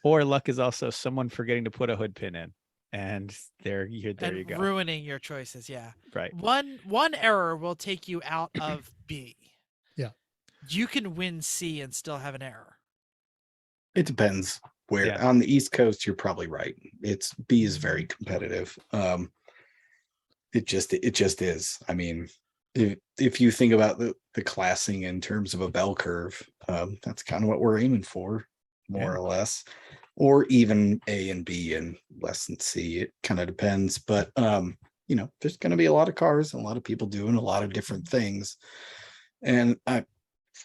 Or luck is also someone forgetting to put a hood pin in, and there you go, ruining your choices. Yeah, right. One error will take you out of B. Yeah, you can win C and still have an error. It depends where. Yeah. On the East Coast, you're probably right. B is very competitive. It just is. I mean, if you think about the classing in terms of a bell curve, that's kind of what we're aiming for, more or less, or even A and B and less than C. It kind of depends, but there's going to be a lot of cars and a lot of people doing a lot of different things. And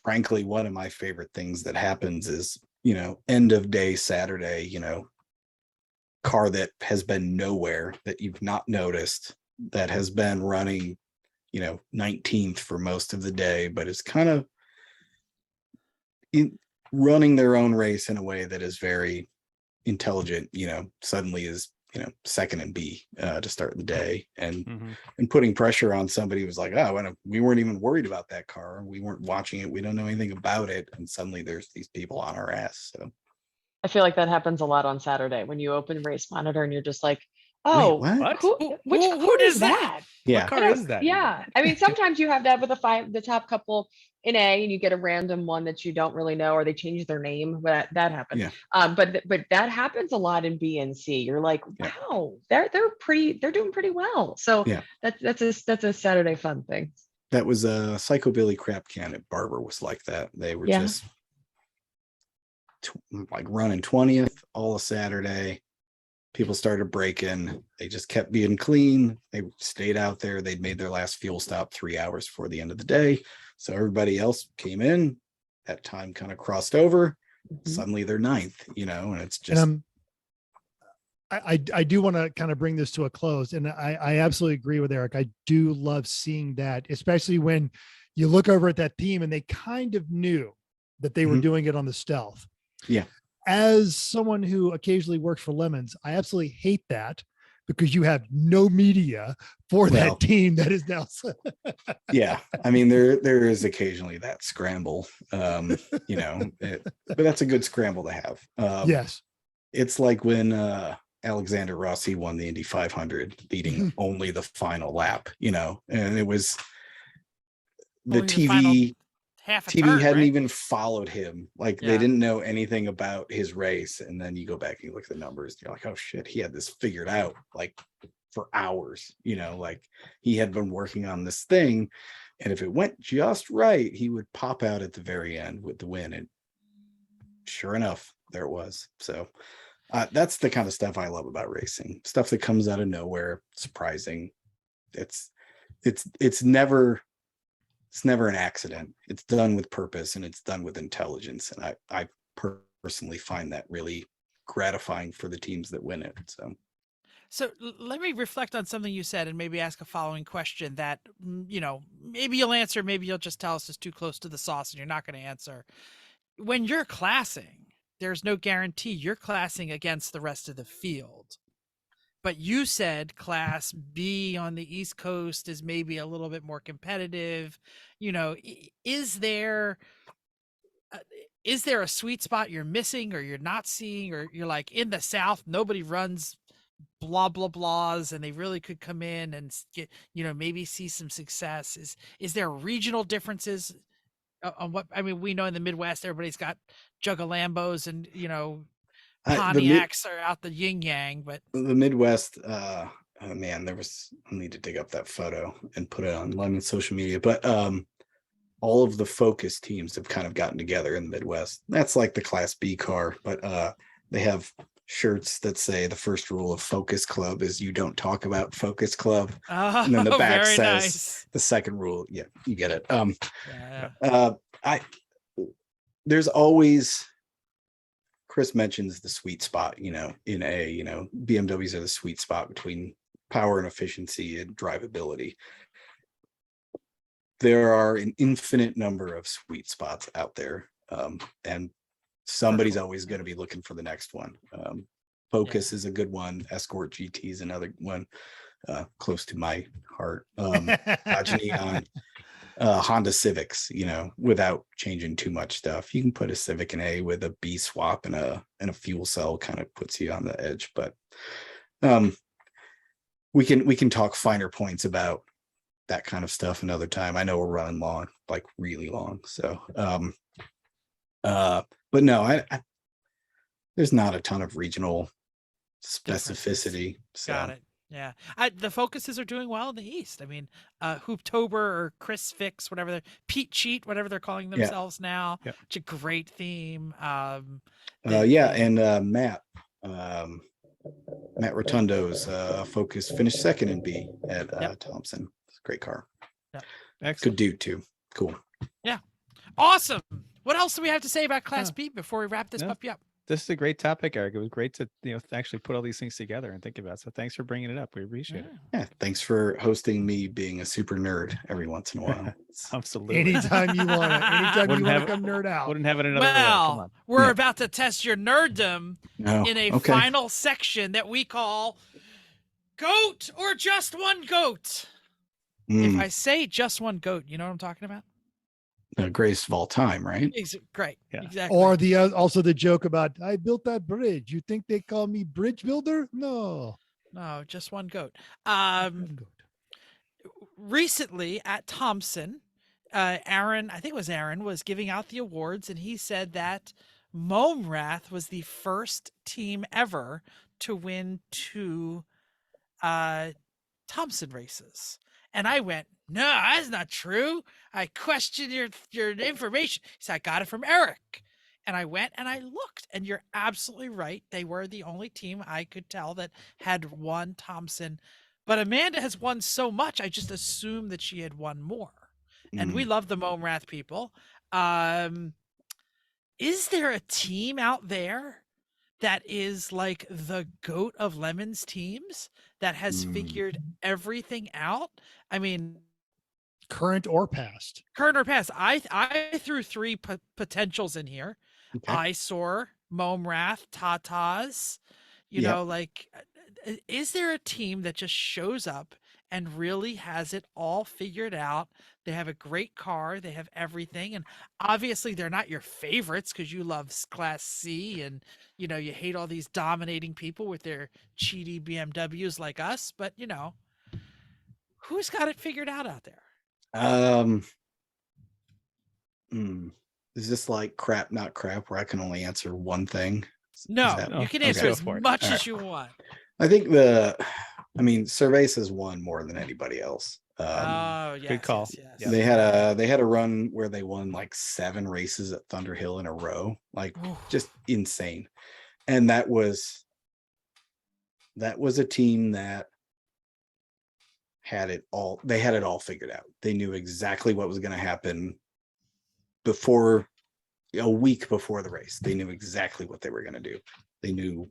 frankly, one of my favorite things that happens is, end of day Saturday, car that has been nowhere, that you've not noticed, that has been running 19th for most of the day, but it's kind of running their own race in a way that is very intelligent, suddenly is second and B to start the day, and putting pressure on somebody who's like, we weren't even worried about that car, we weren't watching it, we don't know anything about it, and suddenly there's these people on our ass. So I feel like that happens a lot on Saturday when you open Race Monitor and you're just like, oh, which car is that? Yeah. What car is that? Yeah. I mean, sometimes you have that with the top couple in A, and you get a random one that you don't really know, or they change their name. That happens. Yeah. But that happens a lot in B and C. You're like, wow, they're doing pretty well. So that's a Saturday fun thing. That was a Psycho Billy crap can at Barber was like that. They were just like running 20th all of Saturday. People started breaking. They just kept being clean. They stayed out there. They'd made their last fuel stop 3 hours before the end of the day. So everybody else came in. That time kind of crossed over. suddenly they're ninth, and it's And just I do want to kind of bring this to a close. And I absolutely agree with Eric. I do love seeing that, especially when you look over at that team and they kind of knew that they were Mhm. doing it on the stealth. Yeah. As someone who occasionally works for Lemons, I absolutely hate that because you have no media for Well, that team that is now. yeah. I mean, there is occasionally that scramble, but that's a good scramble to have. Yes. It's like when Alexander Rossi won the Indy 500, leading only the final lap, and it was the Only the final TV half a TV turn, hadn't right? even followed him. Like they Yeah. didn't know anything about his race. And then you go back and you look at the numbers, and you're like, oh shit, he had this figured out like for hours, like he had been working on this thing. And if it went just right, he would pop out at the very end with the win. And sure enough, there it was. So that's the kind of stuff I love about racing. Stuff that comes out of nowhere, surprising. It's never an accident. It's done with purpose and it's done with intelligence. And I personally find that really gratifying for the teams that win it. So let me reflect on something you said and maybe ask a following question that, maybe you'll answer, maybe you'll just tell us it's too close to the sauce and you're not going to answer. When you're classing, there's no guarantee you're classing against the rest of the field. But you said class B on the East Coast is maybe a little bit more competitive. Is there a sweet spot you're missing or you're not seeing, or you're like in the South, nobody runs blah, blah, blahs and they really could come in and get, maybe see some success? Is there regional differences on what, I mean, we know in the Midwest, everybody's got Juggalambos and, Pontiacs are out the yin yang, but the Midwest, oh man, I need to dig up that photo and put it on Lemon social media, but all of the Focus teams have kind of gotten together in the Midwest. That's like the Class B car, but they have shirts that say the first rule of Focus Club is you don't talk about Focus Club. And then the back says nice. The second rule. Yeah, you get it. Yeah. There's always, Chris mentions the sweet spot, in BMWs are the sweet spot between power and efficiency and drivability. There are an infinite number of sweet spots out there. And somebody's always going to be looking for the next one. Focus is a good one. Escort GT is another one, close to my heart. Dodge Neon, Honda Civics, without changing too much stuff. You can put a Civic in A with a B swap and a fuel cell, kind of puts you on the edge. But we can talk finer points about that kind of stuff another time. I know we're running long, like really long. So but no, I there's not a ton of regional specificity. So. Got it. Yeah. The Focuses are doing well in the East. I mean, Hooptober or Chris Fix, whatever Pete Cheat, whatever they're calling themselves now. Yeah. It's a great theme. And Matt Rotundo's Focus finished second in B at Thompson. It's a great car. Yep. Excellent. Good dude too. Cool. Yeah. Awesome. What else do we have to say about Class B before we wrap this puppy up? This is a great topic, Eric. It was great to actually put all these things together and think about it. So thanks for bringing it up. We appreciate it. Yeah, thanks for hosting me being a super nerd every once in a while. Absolutely. Anytime you want to, come nerd out. Wouldn't have it another way. Come on. We're about to test your nerddom in a Okay. final section that we call Goat or Just One Goat. If I say just one goat, you know what I'm talking about? The greatest of all time, right? Great. Yeah. Exactly. Or also the joke about I built that bridge. You think they call me bridge builder? No, just one goat. Recently at Thompson, Aaron, I think it was Aaron, was giving out the awards, and he said that Momrath was the first team ever to win 2 Thompson races. And I went, no, that's not true. I questioned your information. He said, I got it from Eric. And I went and I looked, and you're absolutely right. They were the only team I could tell that had won Thompson. But Amanda has won so much, I just assumed that she had won more. And we love the Momrath people. is there a team out there that is like the GOAT of Lemons teams that has figured everything out? I mean, Current or past. current or past. I threw three potentials in here: Okay. Eyesore, Momrath, Tatas. You Yep. know, like, is there a team that just shows up and really has it all figured out? They have a great car, they have everything, and obviously they're not your favorites because you love Class C, and you hate all these dominating people with their cheaty BMWs like us. But who's got it figured out there? Is this like crap, not crap, where I can only answer one thing? No, that- you can okay. answer Go as for it. much All as right. you want. I think Cerveza has won more than anybody else. Oh, yes, call. yes, yes. Yeah. They had a run where they won like 7 races at Thunderhill in a row, like Oof. just insane. And that was a team that had it all. They had it all figured out. They knew exactly what was going to happen a week before the race. They knew exactly what they were going to do. They knew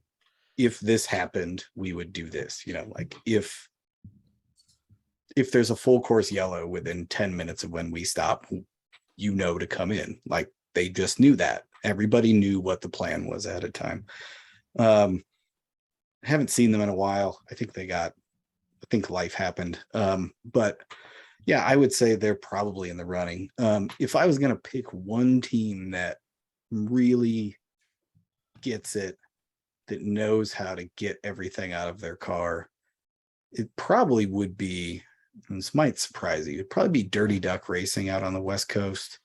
if this happened, we would do this. Like if there's a full course yellow within 10 minutes of when we stop, to come in. Like they just knew that. Everybody knew what the plan was at a time. Haven't seen them in a while. I think life happened. But yeah, I would say they're probably in the running. If I was going to pick one team that really gets it, that knows how to get everything out of their car, it probably would be, and this might surprise you, it'd probably be Dirty Duck Racing out on the West Coast.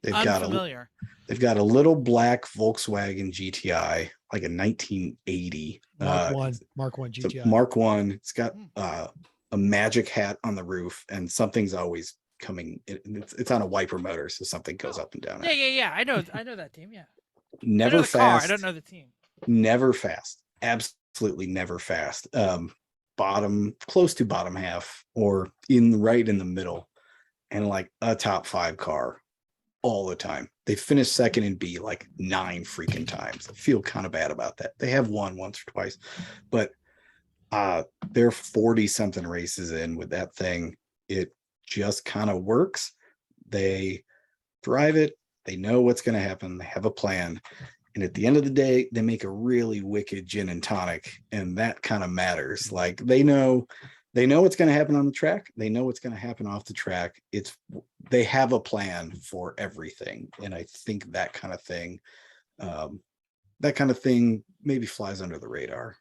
Unfamiliar. They've got a little black Volkswagen GTI, like a 1980. Mark 1 It's a GTI. Mark 1. It's got a magic hat on the roof, and something's always coming. It's on a wiper motor, so something goes up and down. Yeah. I know that team. Yeah. Never I know the fast. car. I don't know the team. Never fast. Absolutely never fast. Close to bottom half, or right in the middle, and like a top 5 car all the time. They finished second in B like 9 freaking times. I feel kind of bad about that. They have won once or twice, but they're 40 something races in with that thing. It just kind of works. They drive it. They know what's going to happen. They have a plan. And at the end of the day, they make a really wicked gin and tonic. And that kind of matters. Like they know what's going to happen on the track. They know what's going to happen off the track. They have a plan for everything. And I think that kind of thing maybe flies under the radar,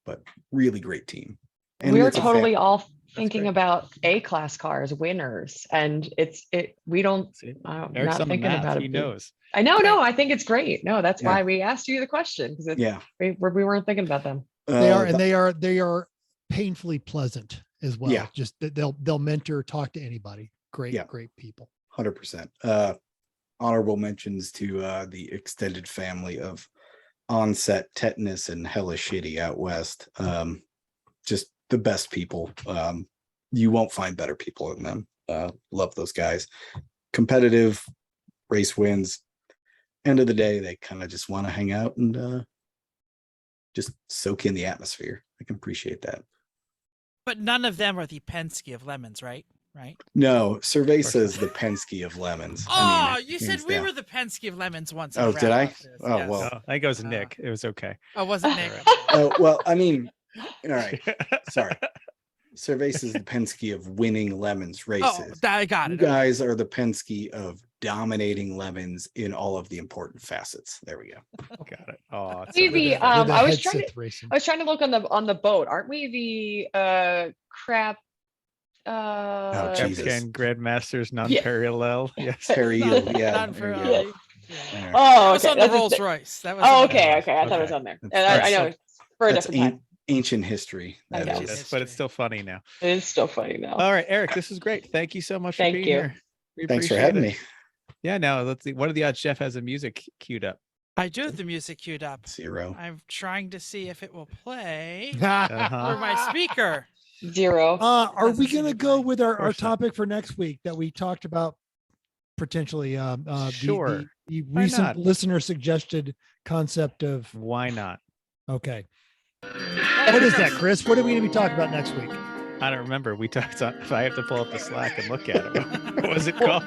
but really great team. And We're it's a totally all That's thinking great. about A-class cars, winners, and we don't. See, I'm Eric's not on the thinking math. about He it. knows. I know, no, I think it's great. No, that's Yeah. why we asked you the question, because Yeah. we weren't thinking about them. They are, and they are painfully pleasant as well. Yeah. Just that they'll mentor, talk to anybody. Great people. 100%. Honorable mentions to the extended family of Onset, Tetanus, and Hella Shitty out west. Just the best people. You won't find better people than them. Love those guys. Competitive, race wins. End of the day, they kind of just want to hang out and just soak in the atmosphere. I can appreciate that. But none of them are the Penske of Lemons, right? Right. No, Cerveza is the Penske of Lemons. Oh, you said hands we down. were the Penske of Lemons once. Oh, did I? Oh, Yes. well. Oh, I think it was Nick. It was okay. Oh, wasn't Nick? Oh, well, I mean, all right. Sorry. Cerveza is the Penske of winning Lemons races. Oh, I got You it. guys are the Penske of dominating Lemons in all of the important facets. There we go. Got it. Oh, it's We so the good. I was trying to headset racing. look on the boat. Aren't we the crap? Oh, Jesus. Capscan Grandmasters non-parallel. Yes. Perry, Not- yeah. not there you for go. early. There. Oh, That was okay. on the that's a Rolls th- Royce. That was. Oh, on the okay, Rolls-Royce. okay. I thought it was Okay. on there. That's- And I know that's for a That's different time. ancient history. I That know. is. But it's still funny now. It is still funny now. All right, Eric, this is great. Thank you so much for Thank being you. here. We Thanks for appreciate having it. me. Yeah, now let's see. What are the odds Jeff has a music queued up? I do have the music queued up. 0. I'm trying to see if it will play Uh-huh. or my speaker. 0. Are Doesn't we seem going to to go play. with our course not. topic for next week that we talked about potentially Sure. the Why recent not? listener suggested concept of Why not? okay. What is that, Chris? What are we going to be talking about next week? I don't remember. We talked on. If I have to pull up the Slack and look at it, what was it called?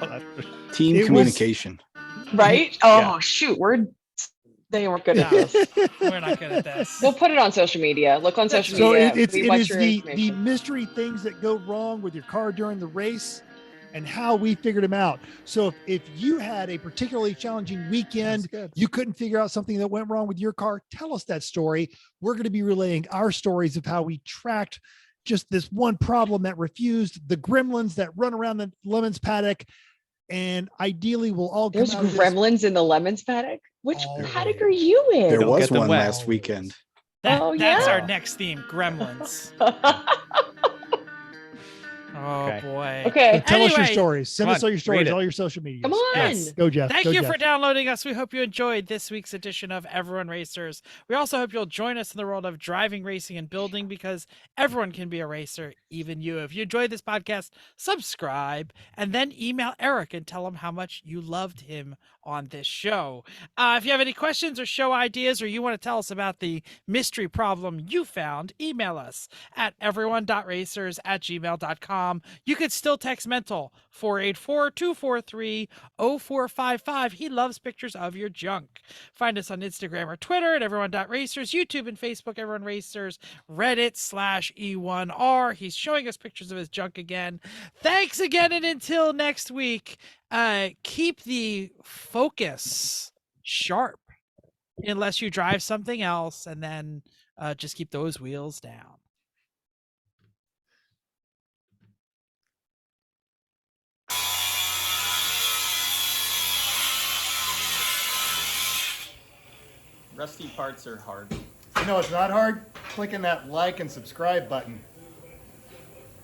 Team It was- communication. Right? Oh shoot, they weren't good at No. this. We're not good at this. We'll put it on social media. Look on social So media. it We want is your the information. mystery things that go wrong with your car during the race and how we figured them out. So if you had a particularly challenging weekend, you couldn't figure out something that went wrong with your car, tell us that story. We're going to be relaying our stories of how we tracked just this one problem that refused, the gremlins that run around the Lemons paddock, and ideally we'll all come There's out of this. gremlins in the lemons paddock. Which Oh. paddock are you in? There Don't was get them one wet. last weekend. Oh, That's yeah. our next theme, gremlins. Oh Okay. boy. Okay. So tell us your Anyway, stories. Send come us on, all your stories, read it. all your social media. Come on. Yes. Go, Jeff. Thank Go, you Jeff. for downloading us. We hope you enjoyed this week's edition of Everyone Racers. We also hope you'll join us in the world of driving, racing, and building because everyone can be a racer, even you. If you enjoyed this podcast, subscribe and then email Eric and tell him how much you loved him on this show. If you have any questions or show ideas, or you want to tell us about the mystery problem you found, email us at everyone.racers@gmail.com. You could still text Mental 484-243-0455. He loves pictures of your junk. Find us on Instagram or Twitter at everyone.racers, YouTube and Facebook, Everyone Racers, Reddit /E1R. He's showing us pictures of his junk again. Thanks again, and until next week, keep the focus sharp unless you drive something else, and then just keep those wheels down. Rusty parts are hard. You know it's not hard? Clicking that like and subscribe button.